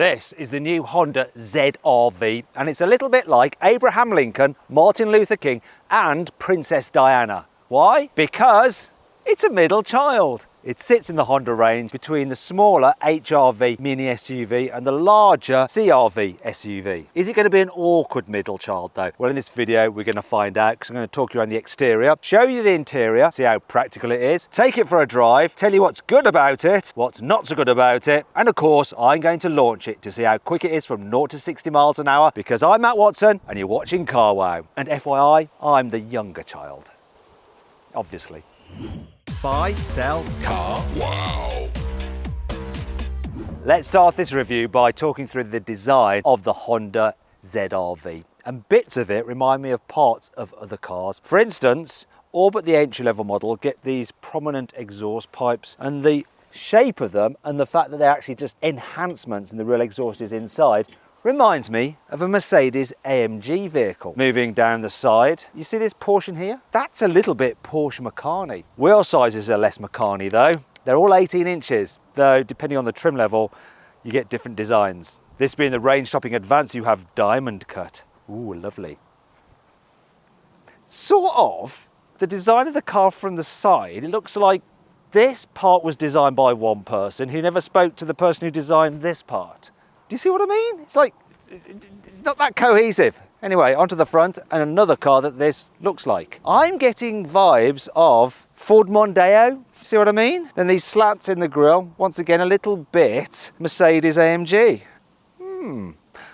This is the new Honda ZR-V, and it's a little bit like Abraham Lincoln, Martin Luther King and Princess Diana. Why? Because it's a middle child. It sits in the Honda range between the smaller HRV mini SUV and the larger CRV SUV. Is it going to be an awkward middle child though? Well, in this video we're going to find out, because I'm going to talk you around the exterior, show you the interior, see how practical it is, take it for a drive, tell you what's good about it, what's not so good about it, and of course I'm going to launch it to see how quick it is from 0 to 60 miles an hour, because I'm Matt Watson and you're watching CarWow. And FYI, I'm the younger child, obviously. Buy, sell, car, wow. Let's start this review by talking through the design of the Honda ZR-V. And bits of it remind me of parts of other cars. For instance, all but the entry-level model get these prominent exhaust pipes, and the shape of them and the fact that they're actually just enhancements and the real exhaust is inside reminds me of a Mercedes AMG vehicle. Moving down the side, you see this portion here? That's a little bit Porsche Macaroni. Wheel sizes are less Macaroni though. They're all 18 inches, though depending on the trim level, you get different designs. This being the range-topping Advance, you have diamond cut. Ooh, lovely. Sort of. The design of the car from the side, it looks like this part was designed by one person who never spoke to the person who designed this part. Do you see what I mean? It's like, it's not that cohesive. Anyway, onto the front and another car that this looks like. I'm getting vibes of Ford Mondeo, see what I mean? Then these slats in the grille, once again, a little bit Mercedes AMG.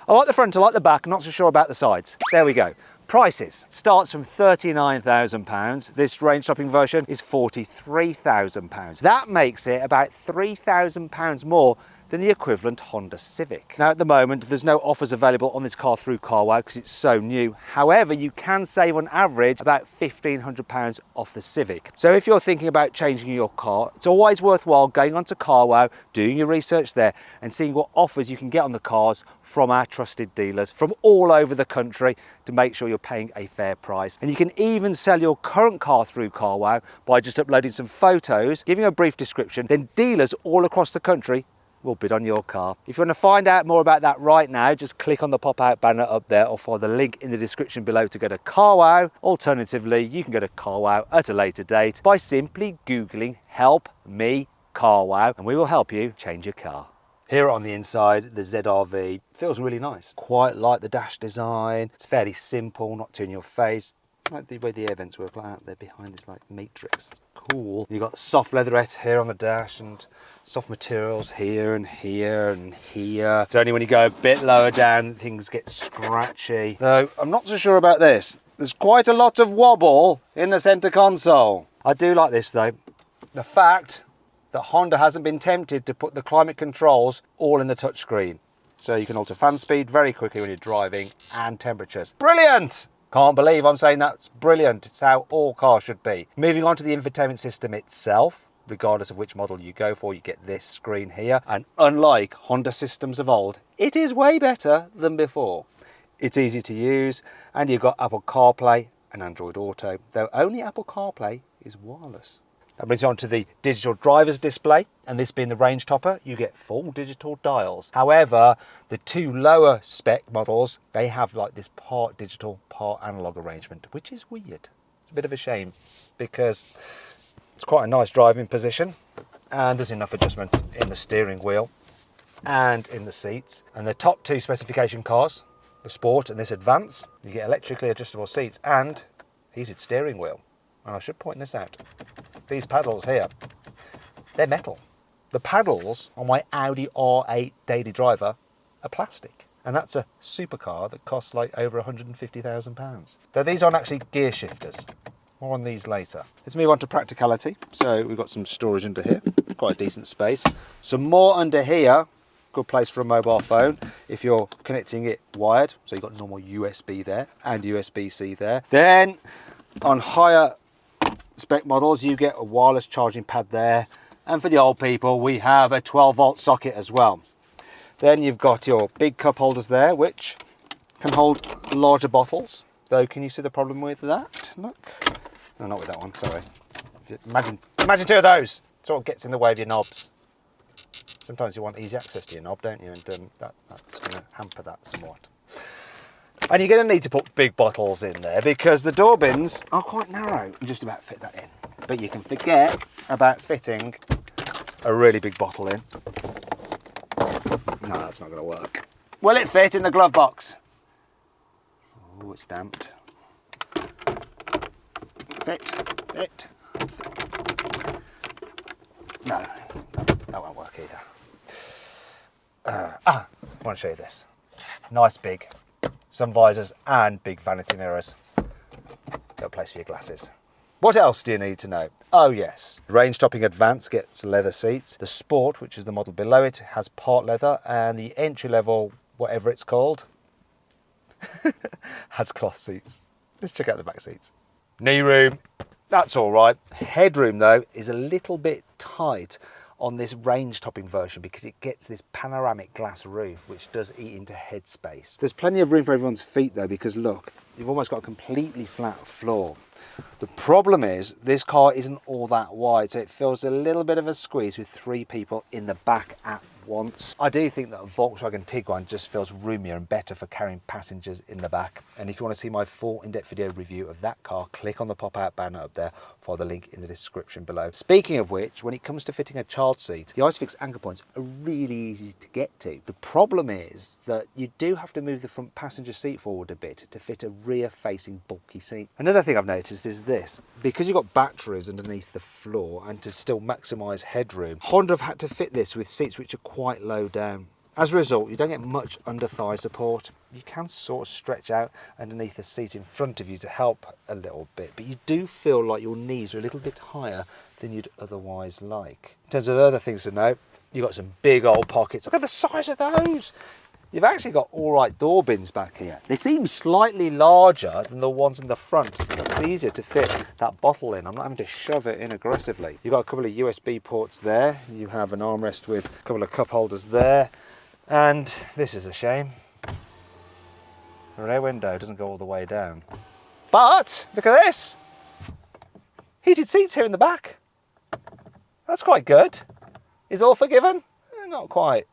I like the front, I like the back, not so sure about the sides. There we go. Prices starts from £39,000. This range topping version is £43,000. That makes it about £3,000 more than the equivalent Honda Civic. Now at the moment there's no offers available on this car through CarWow because it's so new. However, you can save on average about £1,500 off the Civic. So if you're thinking about changing your car, it's always worthwhile going onto CarWow, doing your research there and seeing what offers you can get on the cars from our trusted dealers from all over the country to make sure you're paying a fair price. And you can even sell your current car through CarWow by just uploading some photos, giving a brief description, then dealers all across the country will bid on your car. If you want to find out more about that right now, just click on the pop-out banner up there or follow the link in the description below to go to CarWow. Alternatively, you can go to CarWow at a later date by simply Googling "Help Me CarWow" and we will help you change your car. Here on the inside, the ZR-V feels really nice. Quite like the dash design. It's fairly simple, not too in your face. Like the way the air vents work like that, they're behind this like matrix. Cool. You've got soft leatherette here on the dash and soft materials here and here and here. It's only when you go a bit lower down things get scratchy. Though I'm not so sure about this. There's quite a lot of wobble in the center console. I do like this though. The fact that Honda hasn't been tempted to put the climate controls all in the touchscreen. So you can alter fan speed very quickly when you're driving and temperatures. Brilliant! Can't believe I'm saying that's brilliant. It's how all cars should be. Moving on to the infotainment system itself, regardless of which model you go for, you get this screen here. And unlike Honda systems of old, it is way better than before. It's easy to use, and you've got Apple CarPlay and Android Auto, though only Apple CarPlay is wireless. That brings you on to the digital driver's display, and this being the range topper, you get full digital dials. However, the two lower spec models, they have like this part digital, part analog arrangement, which is weird. It's a bit of a shame because it's quite a nice driving position and there's enough adjustment in the steering wheel and in the seats. And the top two specification cars, the Sport and this Advance, you get electrically adjustable seats and heated steering wheel. And I should point this out. These paddles here, they're metal. The paddles on my Audi R8 Daily Driver are plastic. And that's a supercar that costs like over £150,000. Though these aren't actually gear shifters. More on these later. Let's move on to practicality. So we've got some storage under here, quite a decent space. Some more under here, good place for a mobile phone if you're connecting it wired. So you've got normal USB there and USB-C there. Then on higher spec models you get a wireless charging pad there, and for the old people we have a 12-volt socket as well. Then you've got your big cup holders there which can hold larger bottles, though can you see the problem with that? Look, no, not with that one, sorry. Imagine two of those, it sort of gets in the way of your knobs. Sometimes you want easy access to your knob, don't you? And that's going to hamper that somewhat. And you're going to need to put big bottles in there because the door bins are quite narrow and just about fit that in. But you can forget about fitting a really big bottle in. No, that's not going to work. Will it fit in the glove box? Oh, it's damped. Fit. No, that won't work either. I want to show you this. Nice big sun visors and big vanity mirrors. Got a place for your glasses. What else do you need to know? Oh yes, range topping Advance gets leather seats. The Sport, which is the model below it, has part leather, and the entry level, whatever it's called, has cloth seats. Let's check out the back seats. Knee room, that's all right. Headroom though is a little bit tight on this range topping version because it gets this panoramic glass roof which does eat into headspace. There's plenty of room for everyone's feet though, because look, you've almost got a completely flat floor. The problem is this car isn't all that wide, so it feels a little bit of a squeeze with 3 people in the back at once. I do think that a Volkswagen Tiguan just feels roomier and better for carrying passengers in the back. And if you want to see my full in-depth video review of that car, click on the pop-out banner up there, follow the link in the description below. Speaking of which, when it comes to fitting a child seat, the ISOFIX anchor points are really easy to get to. The problem is that you do have to move the front passenger seat forward a bit to fit a rear-facing bulky seat. Another thing I've noticed is this. Because you've got batteries underneath the floor and to still maximise headroom, Honda have had to fit this with seats which are quite low down. As a result, you don't get much under thigh support. You can sort of stretch out underneath the seat in front of you to help a little bit, but you do feel like your knees are a little bit higher than you'd otherwise like. In terms of other things to note, you've got some big old pockets. Look at the size of those! You've actually got all right door bins back here. They seem slightly larger than the ones in the front. It's easier to fit that bottle in. I'm not having to shove it in aggressively. You've got a couple of USB ports there. You have an armrest with a couple of cup holders there. And this is a shame. The rear window doesn't go all the way down. But look at this. Heated seats here in the back. That's quite good. Is all forgiven? Not quite.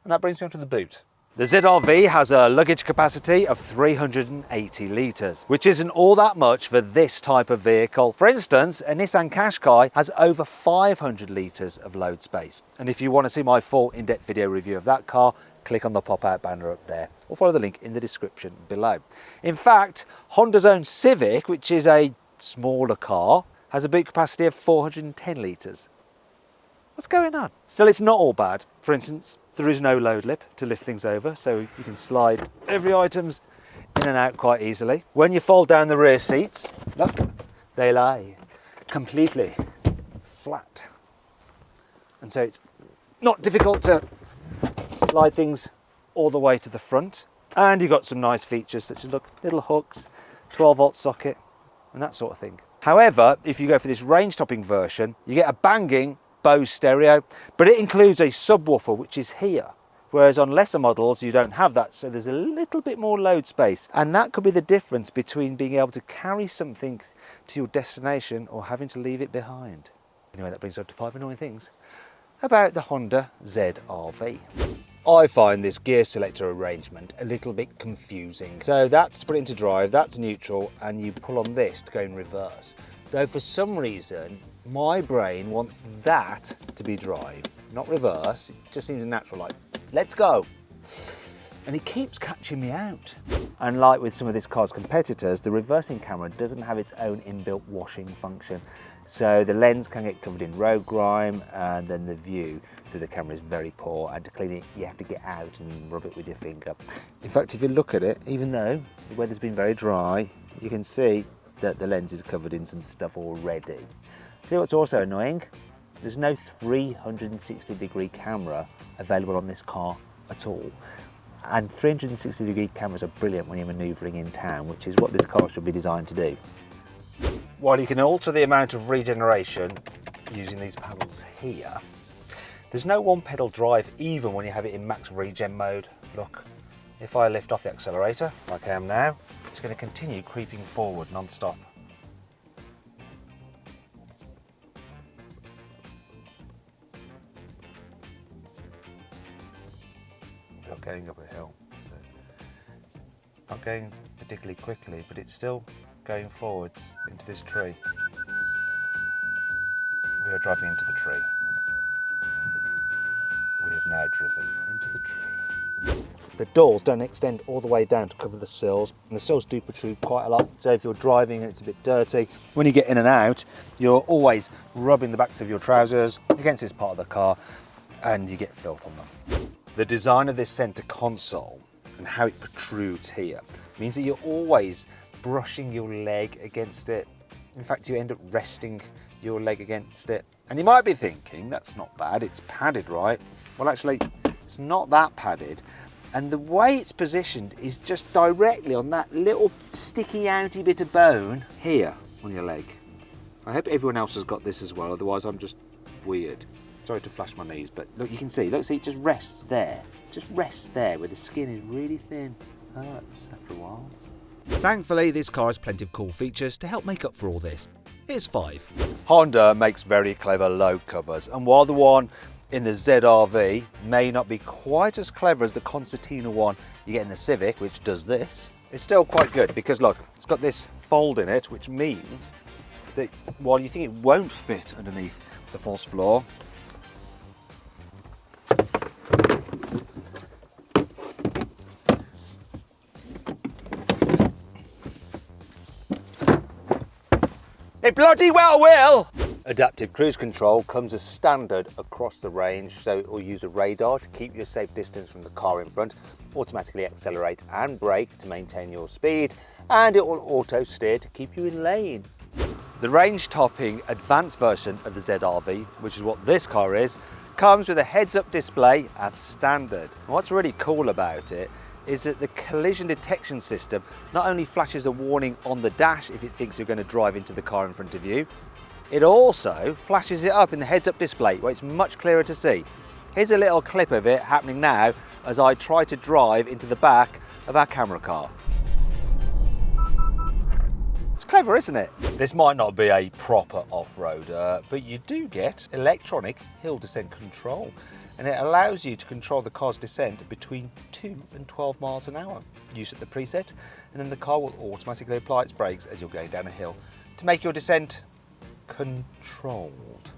And that brings me on to the boot. The ZR-V has a luggage capacity of 380 litres, which isn't all that much for this type of vehicle. For instance, a Nissan Qashqai has over 500 litres of load space. And if you want to see my full in-depth video review of that car, click on the pop-out banner up there, or follow the link in the description below. In fact, Honda's own Civic, which is a smaller car, has a boot capacity of 410 litres. What's going on? Still, it's not all bad. For instance, there is no load lip to lift things over, so you can slide every items in and out quite easily. When you fold down the rear seats, look, they lie completely flat. And so it's not difficult to slide things all the way to the front. And you've got some nice features such as, look, little hooks, 12-volt socket, and that sort of thing. However, if you go for this range-topping version, you get a banging Bose stereo, but it includes a subwoofer which is here, whereas on lesser models you don't have that, so there's a little bit more load space, and that could be the difference between being able to carry something to your destination or having to leave it behind. Anyway, that brings us to 5 annoying things about the Honda ZR-V. I find this gear selector arrangement a little bit confusing. So that's to put it into drive, that's neutral, and you pull on this to go in reverse. Though for some reason my brain wants that to be drive, not reverse. It just seems natural, like, let's go. And it keeps catching me out. Unlike with some of this car's competitors, the reversing camera doesn't have its own inbuilt washing function. So the lens can get covered in road grime, and then the view through the camera is very poor, and to clean it you have to get out and rub it with your finger. In fact, if you look at it, even though the weather's been very dry, you can see that the lens is covered in some stuff already. See what's also annoying? There's no 360-degree camera available on this car at all. And 360-degree cameras are brilliant when you're manoeuvring in town, which is what this car should be designed to do. While you can alter the amount of regeneration using these paddles here, there's no one-pedal drive even when you have it in max regen mode. Look, if I lift off the accelerator, like I am now, it's going to continue creeping forward non-stop. going up a hill. So it's not going particularly quickly, but it's still going forward into this tree. We are driving into the tree. We have now driven into the tree. The doors don't extend all the way down to cover the sills, and the sills do protrude quite a lot. So if you're driving and it's a bit dirty, when you get in and out, you're always rubbing the backs of your trousers against this part of the car, and you get filth on them. The design of this centre console and how it protrudes here means that you're always brushing your leg against it. In fact, you end up resting your leg against it. And you might be thinking, that's not bad, it's padded, right? Well, actually, it's not that padded. And the way it's positioned is just directly on that little sticky outy bit of bone here on your leg. I hope everyone else has got this as well, otherwise I'm just weird. Sorry to flash my knees, but look, you can see, look, see, it just rests there. Just rests there where the skin is really thin. Hurts after a while. Thankfully, this car has plenty of cool features to help make up for all this. Here's 5. Honda makes very clever load covers, and while the one in the ZR-V may not be quite as clever as the concertina one you get in the Civic, which does this, it's still quite good because look, it's got this fold in it, which means that while you think it won't fit underneath the false floor, it bloody well will! Adaptive cruise control comes as standard across the range, so it will use a radar to keep you a safe distance from the car in front, automatically accelerate and brake to maintain your speed, and it will auto steer to keep you in lane. The range-topping advanced version of the ZR-V, which is what this car is, comes with a heads-up display as standard. And what's really cool about it is that the collision detection system not only flashes a warning on the dash if it thinks you're going to drive into the car in front of you, it also flashes it up in the heads-up display where it's much clearer to see. Here's a little clip of it happening now as I try to drive into the back of our camera car. It's clever, isn't it? This might not be a proper off-roader, but you do get electronic hill descent control, and it allows you to control the car's descent between 2 and 12 miles an hour. You set the preset, and then the car will automatically apply its brakes as you're going down a hill to make your descent controlled.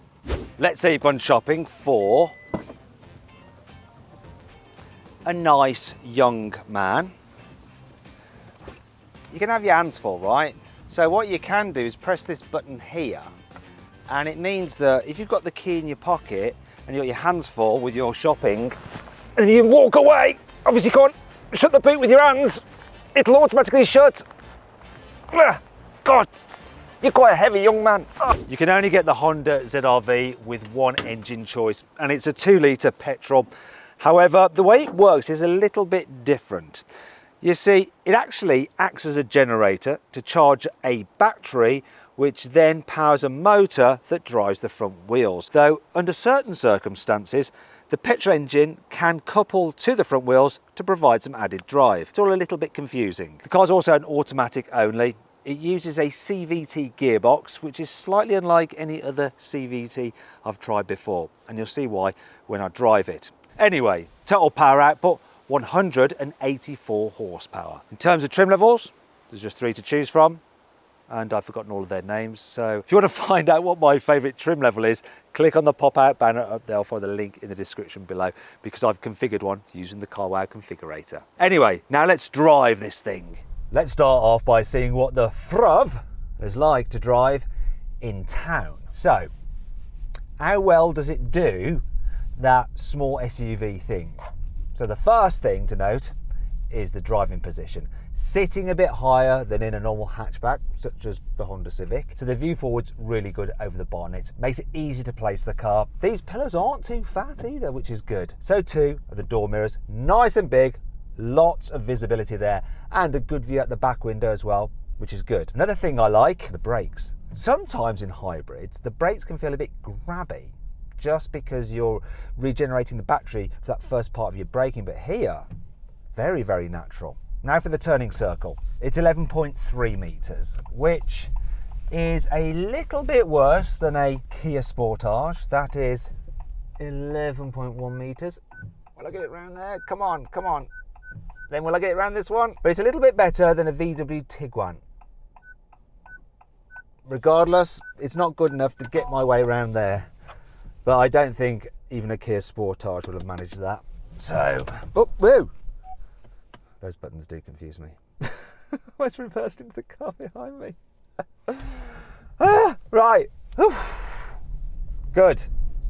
Let's say you've gone shopping for a nice young man. You can have your hands full, right? So what you can do is press this button here, and it means that if you've got the key in your pocket and you've got your hands full with your shopping, and you walk away, obviously you can't shut the boot with your hands, it'll automatically shut. God, you're quite a heavy young man. You can only get the Honda ZR-V with one engine choice, and it's a 2-litre petrol. However, the way it works is a little bit different. You see, it actually acts as a generator to charge a battery, which then powers a motor that drives the front wheels. Though, under certain circumstances, the petrol engine can couple to the front wheels to provide some added drive. It's all a little bit confusing. The car's also an automatic only. It uses a CVT gearbox, which is slightly unlike any other CVT I've tried before, and you'll see why when I drive it. Anyway, total power output, 184 horsepower. In terms of trim levels, there's just 3 to choose from, and I've forgotten all of their names. So if you want to find out what my favourite trim level is, click on the pop-out banner up there. I'll find the link in the description below, because I've configured one using the carwow configurator. Anyway, now let's drive this thing. Let's start off by seeing what the FRUV is like to drive in town. So, how well does it do that small SUV thing? So the first thing to note is the driving position. Sitting a bit higher than in a normal hatchback, such as the Honda Civic. So the view forward's really good over the bonnet. Makes it easy to place the car. These pillars aren't too fat either, which is good. So too are the door mirrors, nice and big, lots of visibility there, and a good view at the back window as well, which is good. Another thing I like, the brakes. Sometimes in hybrids, the brakes can feel a bit grabby, just because you're regenerating the battery for that first part of your braking, but here, very, very natural. Now for the turning circle. It's 11.3 meters, which is a little bit worse than a Kia Sportage. That is 11.1 meters. Will I get it round there? Come on, come on. Then will I get it round this one? But it's a little bit better than a VW Tiguan. Regardless, it's not good enough to get my way around there. But I don't think even a Kia Sportage will have managed that. So, oh, woo! Those buttons do confuse me. Almost reversed into the car behind me. Right. Good.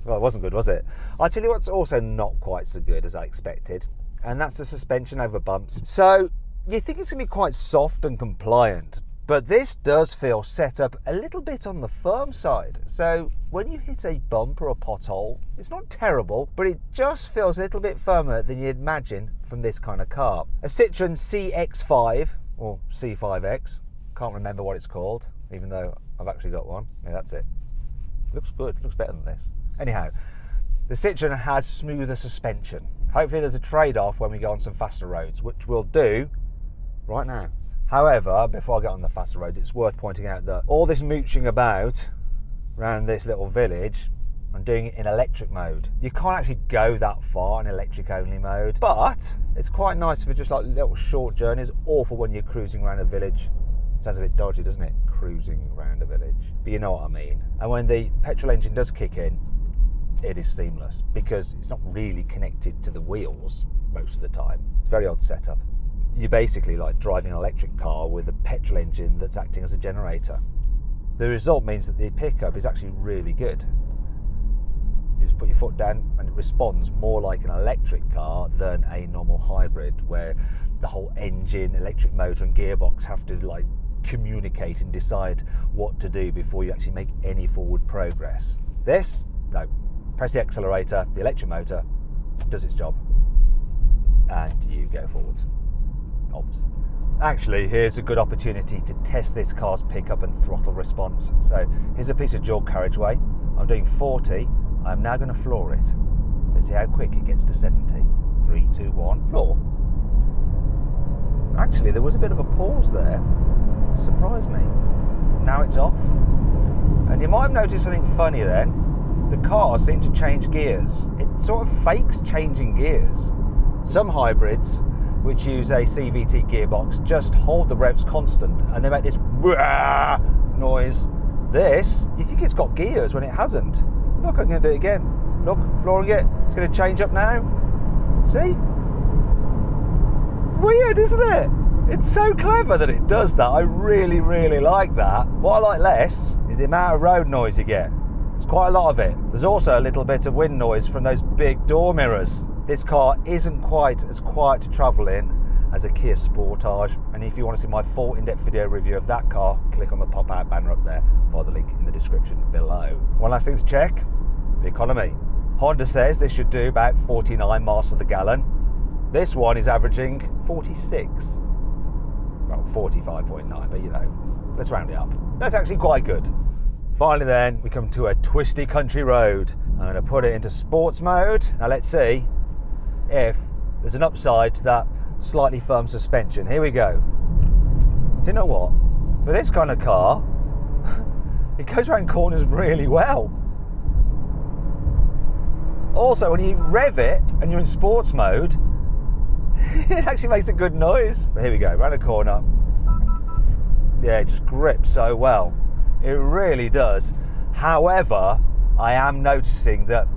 Well, it wasn't good, was it? I'll tell you what's also not quite so good as I expected, and that's the suspension over bumps. So you think it's going to be quite soft and compliant, but this does feel set up a little bit on the firm side. So when you hit a bump or a pothole, it's not terrible, but it just feels a little bit firmer than you'd imagine from this kind of car. A Citroen CX-5 or C5X, can't remember what it's called, even though I've actually got one. Yeah, that's it. Looks good, looks better than this. Anyhow, the Citroen has smoother suspension. Hopefully there's a trade-off when we go on some faster roads, which we'll do right now. However, before I get on the faster roads, it's worth pointing out that all this mooching about around this little village, I'm doing it in electric mode. You can't actually go that far in electric only mode, but it's quite nice for just like little short journeys, or for when you're cruising around a village. Sounds a bit dodgy, doesn't it? Cruising around a village. But you know what I mean. And when the petrol engine does kick in, it is seamless because it's not really connected to the wheels most of the time. It's a very odd setup. You're basically like driving an electric car with a petrol engine that's acting as a generator. The result means that the pickup is actually really good. You just put your foot down and it responds more like an electric car than a normal hybrid, where the whole engine, electric motor and gearbox have to like communicate and decide what to do before you actually make any forward progress. This, no. Press the accelerator, the electric motor does its job, and you go forwards. Obviously. Actually, here's a good opportunity to test this car's pickup and throttle response. So here's a piece of dual carriageway. I'm doing 40. I'm now going to floor it. Let's see how quick it gets to 70. 3, 2, 1, floor. Actually, there was a bit of a pause there. Surprised me. Now it's off. And you might have noticed something funny then. The car seemed to change gears. It sort of fakes changing gears. Some hybrids, which use a CVT gearbox, just hold the revs constant and they make this noise. This, you think it's got gears when it hasn't. Look, I'm going to do it again. Look, flooring it. It's going to change up now. See? Weird, isn't it? It's so clever that it does that. I really, really like that. What I like less is the amount of road noise you get. There's quite a lot of it. There's also a little bit of wind noise from those big door mirrors. This car isn't quite as quiet to travel in as a Kia Sportage, and if you want to see my full in-depth video review of that car, click on the pop-out banner up there via the link in the description below. One last thing to check, the economy. Honda says this should do about 49 miles to the gallon. This one is averaging 46. Well, 45.9, but you know, let's round it up. That's actually quite good. Finally then, we come to a twisty country road. I'm going to put it into sports mode. Now let's see if there's an upside to that slightly firm suspension. Here we go. Do you know what? For this kind of car, it goes around corners really well. Also, when you rev it and you're in sports mode, it actually makes a good noise. But here we go, round a corner. Yeah, it just grips so well. It really does. However, I am noticing that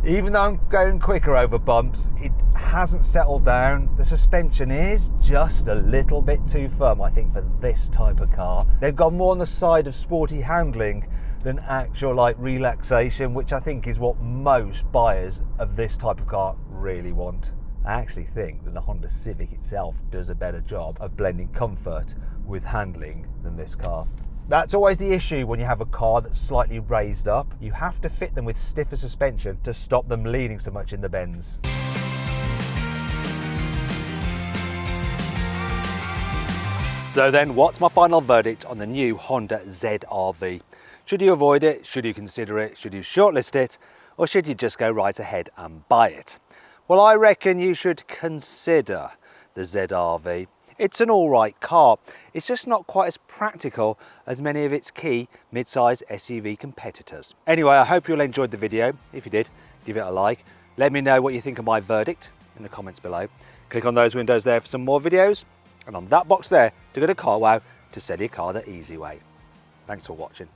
even though I'm going quicker over bumps, it hasn't settled down. The suspension is just a little bit too firm, I think, for this type of car. They've gone more on the side of sporty handling than actual like relaxation, which I think is what most buyers of this type of car really want. I actually think that the Honda Civic itself does a better job of blending comfort with handling than this car. That's always the issue when you have a car that's slightly raised up. You have to fit them with stiffer suspension to stop them leaning so much in the bends. So then, what's my final verdict on the new Honda ZR-V? Should you avoid it? Should you consider it? Should you shortlist it? Or should you just go right ahead and buy it? Well, I reckon you should consider the ZR-V. It's an alright car. It's just not quite as practical as many of its key mid-size SUV competitors. Anyway, I hope you all enjoyed the video. If you did, give it a like. Let me know what you think of my verdict in the comments below. Click on those windows there for some more videos, and on that box there to go to CarWow to sell your car the easy way. Thanks for watching.